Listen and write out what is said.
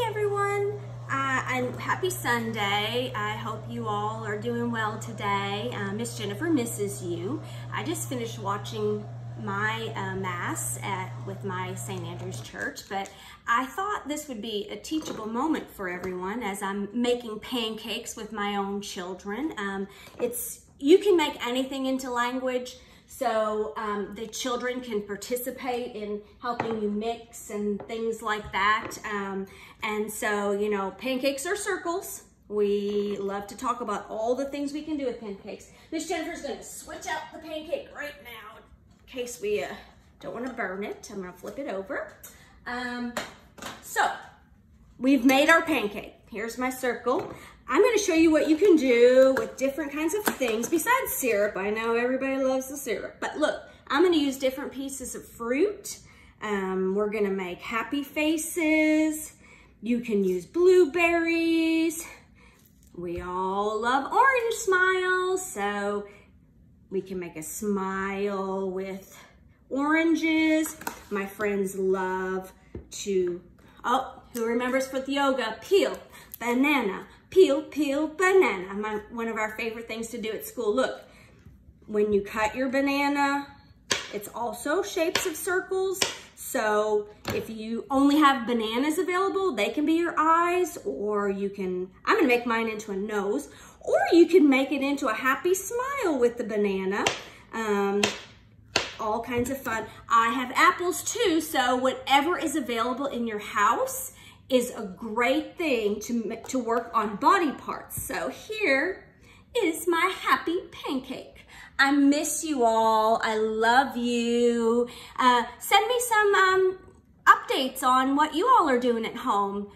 everyone, and happy Sunday. I hope you all are doing well today. Miss Jennifer misses you. I just finished watching my Mass with my St. Andrew's Church, but I thought this would be a teachable moment for everyone as I'm making pancakes with my own children. You can make anything into language, so the children can participate in helping you mix and things like that. And so, you know, pancakes are circles. We love to talk about all the things we can do with pancakes. Miss Jennifer's gonna switch out the pancake right now in case we don't wanna burn it. I'm gonna flip it over. So, we've made our pancake. Here's my circle. I'm gonna show you what you can do with different kinds of things besides syrup. I know everybody loves the syrup, but look, I'm gonna use different pieces of fruit. We're gonna make happy faces. You can use blueberries. We all love orange smiles, so we can make a smile with oranges. My friends love to, who remembers with yoga, peel, banana, peel, peel, banana. One of our favorite things to do at school. Look, when you cut your banana, it's also shapes of circles. So if you only have bananas available, they can be your eyes, or you can, I'm gonna make mine into a nose, or you can make it into a happy smile with the banana. All kinds of fun. I have apples too, so whatever is available in your house is a great thing to work on body parts. So here is my happy pancake. I miss you all. I love you. Send me some updates on what you all are doing at home.